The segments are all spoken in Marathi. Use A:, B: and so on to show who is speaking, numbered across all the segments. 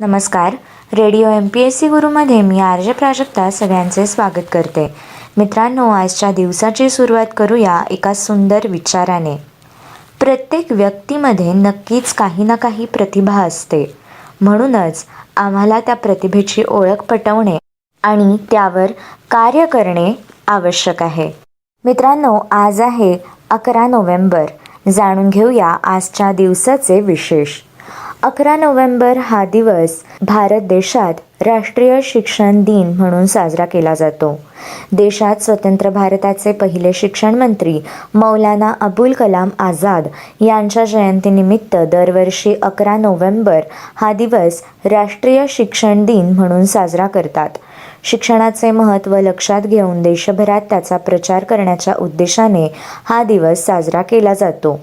A: नमस्कार. रेडिओ MPSC गुरुमध्ये मी आर.जे. प्राजक्ता सगळ्यांचे स्वागत करते. मित्रांनो, आजच्या दिवसाची सुरुवात करूया एका सुंदर विचाराने. प्रत्येक व्यक्तीमध्ये नक्कीच काही ना काही प्रतिभा असते. म्हणूनच आम्हाला त्या प्रतिभेची ओळख पटवणे आणि त्यावर कार्य करणे आवश्यक आहे. मित्रांनो, आज आहे 11 नोव्हेंबर. जाणून घेऊया आजच्या दिवसाचे विशेष. 11 नोव्हेंबर हा दिवस भारत देशात राष्ट्रीय शिक्षण दिन म्हणून साजरा केला जातो. देशात स्वतंत्र भारताचे पहिले शिक्षण मंत्री मौलाना अबुल कलाम आझाद यांच्या जयंतीनिमित्त दरवर्षी 11 नोव्हेंबर हा दिवस राष्ट्रीय शिक्षण दिन म्हणून साजरा करतात. शिक्षणाचे महत्त्व लक्षात घेऊन देशभरात त्याचा प्रचार करण्याच्या उद्देशाने हा दिवस साजरा केला जातो.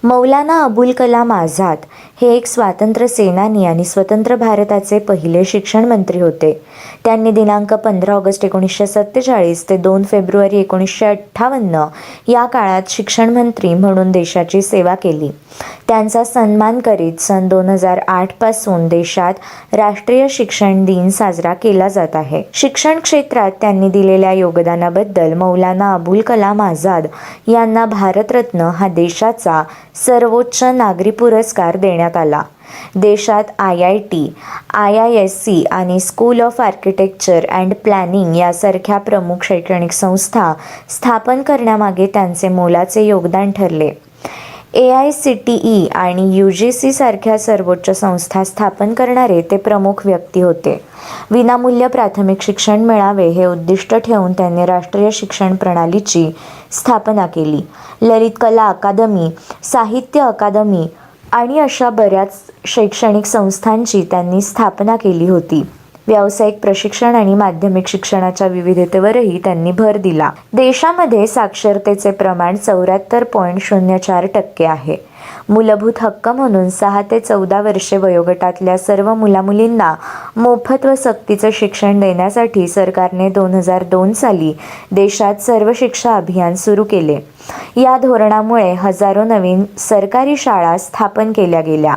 A: मौलाना अबुल कलाम आझाद हे एक स्वातंत्र्य सेनानी आणि स्वतंत्र भारताचे पहिले शिक्षण मंत्री होते. त्यांनी दिनांक 15 ऑगस्ट 1947 ते 2 फेब्रुवारी 1958 या काळात शिक्षण मंत्री म्हणून देशाची सेवा केली. त्यांचा सन्मान करीत सन 2008 पासून देशात राष्ट्रीय शिक्षण दिन साजरा केला जात आहे. शिक्षण क्षेत्रात त्यांनी दिलेल्या योगदानाबद्दल मौलाना अबुल कलाम आझाद यांना भारतरत्न हा देशाचा सर्वोच्च नागरी पुरस्कार देण्यात आला. देशात IIT, IISc आणि school of architecture and planning यासारख्या प्रमुख शैक्षणिक संस्था स्थापन करण्यामागे त्यांचे मोलाचे योगदान ठरले. AICTE आणि UGC सारख्या सर्वोच्च संस्था स्थापन करणारे ते प्रमुख व्यक्ती होते. विनामूल्य प्राथमिक शिक्षण मिळावे हे उद्दिष्ट ठेवून त्यांनी राष्ट्रीय शिक्षण प्रणालीची स्थापना केली. ललित कला अकादमी, साहित्य अकादमी आणि अशा बऱ्याच शैक्षणिक संस्थांची त्यांनी स्थापना केली होती. व्यावसायिक प्रशिक्षण आणि माध्यमिक शिक्षणाच्या विविधतेवरही त्यांनी भर दिला. देशामध्ये साक्षरतेचे प्रमाण 74.04% आहे. मूलभूत हक्क म्हणून 6 ते 14 वर्षे वयोगटातल्या सर्व मुलामुलींना मोफत व सक्तीचे शिक्षण देण्यासाठी सरकारने 2002 साली देशात सर्व शिक्षा अभियान सुरू केले. या धोरणामुळे हजारो नवीन सरकारी शाळा स्थापन केल्या गेल्या.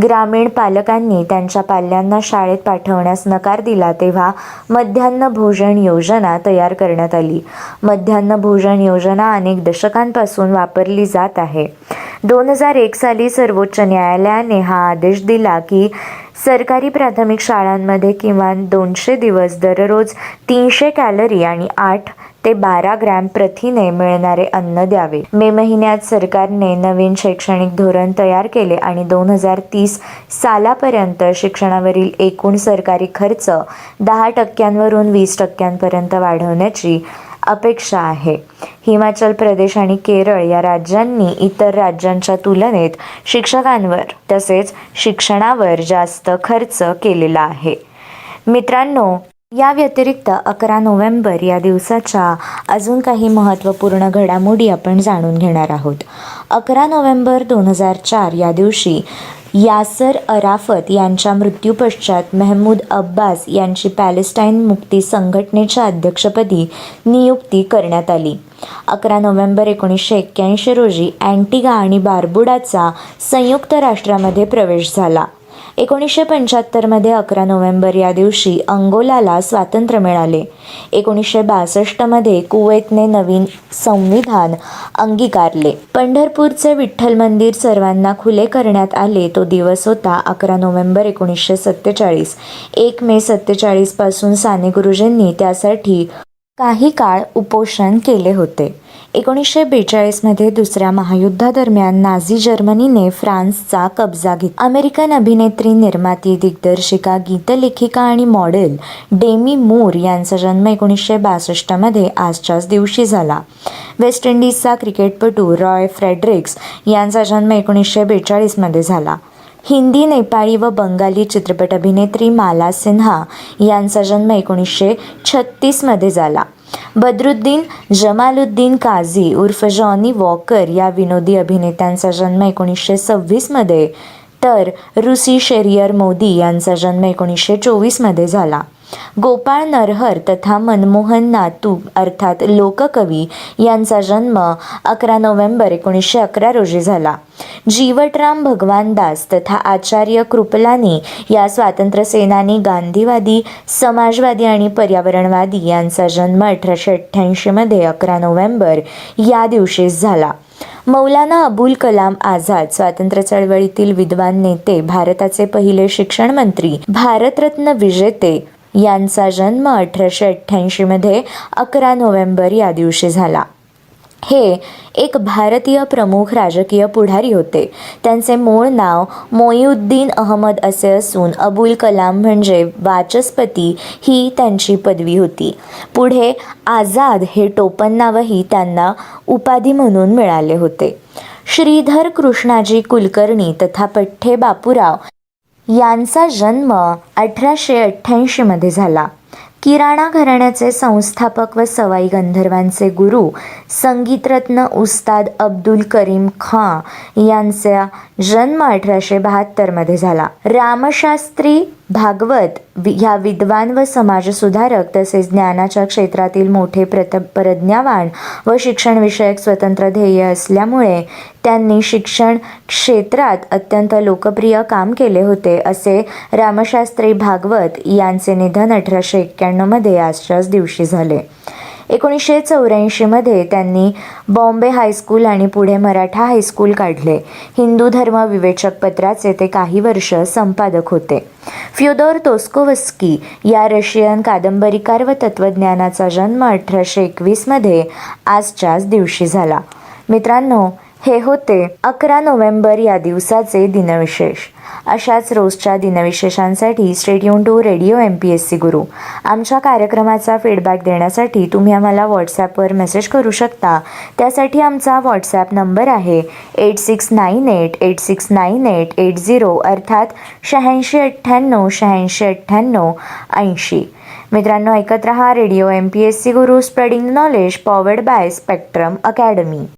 A: ग्रामीण पालकांनी त्यांच्या पाल्यांना शाळेत पाठवण्यास नकार दिला तेव्हा मध्यान्ह भोजन योजना तयार करण्यात आली. मध्यान्ह भोजन योजना अनेक दशकांपासून वापरली जात आहे. 2001 साली सर्वोच्च न्यायालयाने हा आदेश दिला की सरकारी प्राथमिक शाळांमध्ये किमान 200 दिवस दररोज 300 कॅलरी आणि 8 ते 12 ग्रॅम प्रथिने मिळणारे अन्न द्यावे. मे महिन्यात सरकारने नवीन शैक्षणिक धोरण तयार केले आणि 2030 सालापर्यंत शिक्षणावरील एकूण सरकारी खर्च 10% 20% वाढवण्याची अपेक्षा आहे. हिमाचल प्रदेश आणि केरळ या राज्यांनी इतर राज्यांच्या तुलनेत शिक्षकांवर तसेच शिक्षणावर जास्त खर्च केलेला आहे. मित्रांनो, या व्यतिरिक्त 11 नोव्हेंबर या दिवसाच्या अजून काही महत्त्वपूर्ण घडामोडी आपण जाणून घेणार आहोत. 11 नोव्हेंबर 2004 या दिवशी यासर अराफत यांच्या मृत्यूपश्चात महमूद अब्बास यांची पॅलेस्टाईन मुक्ती संघटनेच्या अध्यक्षपदी नियुक्ती करण्यात आली. 11 नोव्हेंबर 1981 रोजी अँटिगा आणि बार्बुडाचा संयुक्त राष्ट्रामध्ये प्रवेश झाला. 1975 11 नोव्हेंबर या दिवशी अंगोलाला स्वातंत्र्य मिळाले. 1962 कुवेतने नवीन संविधान अंगीकारले. पंढरपूरचे विठ्ठल मंदिर सर्वांना खुले करण्यात आले तो दिवस होता 11 नोव्हेंबर 1947. 1 मे 47 पासून साने गुरुजींनी त्यासाठी काही काळ उपोषण केले होते. 1942 दुसऱ्या महायुद्धादरम्यान नाझी जर्मनीने फ्रान्सचा कब्जा घेतला. अमेरिकन अभिनेत्री, निर्माती, दिग्दर्शिका, गीतलेखिका आणि मॉडेल डेमी मूर यांचा जन्म 1962 आजच्याच दिवशी झाला. वेस्ट इंडिजचा क्रिकेटपटू रॉय फ्रेडरिक्स यांचा जन्म 1942 झाला. हिंदी, नेपाळी व बंगाली चित्रपट अभिनेत्री माला सिन्हा यांचा जन्म 1936 झाला. बद्रुद्दीन जमालुद्दीन काझी उर्फ जॉनी वॉकर या विनोदी अभिनेत्यांचा जन्म 1926 तर रुसी शेरियर मोदी यांचा जन्म 1924 झाला. गोपाळ नरहर तथा मनमोहन नातू अर्थात लोककवी यांचा जन्म 11 नोव्हेंबर 1911 रोजी झाला. जीवटराम भगवान दास तथा आचार्य कृपलानी या स्वातंत्र्यसेनानी, गांधीवादी, समाजवादी आणि पर्यावरणवादी यांचा जन्म 1888 मध्ये 11 नोव्हेंबर या दिवशीच झाला. मौलाना अबुल कलाम आझाद स्वातंत्र्य चळवळीतील विद्वान नेते, भारताचे पहिले शिक्षण मंत्री, भारतरत्न विजेते यांचा जन्म 1888 मध्ये 11 नोव्हेंबर या दिवशी झाला. हे एक भारतीय प्रमुख राजकीय पुढारी होते. त्यांचे मूळ नाव मोईउद्दीन अहमद असे असून अबुल कलाम म्हणजे वाचस्पती ही त्यांची पदवी होती. पुढे आझाद हे टोपण नावही त्यांना उपाधी म्हणून मिळाले होते. श्रीधर कृष्णाजी कुलकर्णी तथा पठ्ठे बापूराव यांचा जन्म 1888 मध्ये झाला. किराणा घराण्याचे संस्थापक व सवाई गंधर्वांचे गुरु, संगीतरत्न उस्ताद अब्दुल करीम खां यांचा जन्म 1872 मध्ये झाला. रामशास्त्री भागवत ह्या विद्वान व समाजसुधारक तसेच ज्ञानाच्या क्षेत्रातील मोठे प्रज्ञावान व शिक्षणविषयक स्वतंत्र ध्येय असल्यामुळे त्यांनी शिक्षण क्षेत्रात अत्यंत लोकप्रिय काम केले होते. असे रामशास्त्री भागवत यांचे निधन 1891 मध्ये आजच्याच दिवशी झाले. 1984 मध्ये त्यांनी बॉम्बे हायस्कूल आणि पुढे मराठा हायस्कूल काढले. हिंदू धर्म विवेचक पत्राचे ते काही वर्ष संपादक होते. फ्योदोर दोस्तोयेव्स्की या रशियन कादंबरीकार व तत्त्वज्ञानाचा जन्म 1821 मध्ये आजच्याच दिवशी झाला. मित्रांनो, हे होते 11 नोव्हेंबर या दिवसाचे दिनविशेष. अशाच रोजच्या दिनविशेषांसाठी stay tune to radio MPSC Guru. आमच्या कार्यक्रमाचा फीडबॅक देण्यासाठी तुम्ही आम्हाला व्हॉट्सॲपवर मेसेज करू शकता. त्यासाठी आमचा व्हॉट्सॲप नंबर आहे 8698869880 अर्थात 8698869880. मित्रांनो, ऐकत रहा radio MPSC Guru, spreading knowledge, powered by spectrum academy.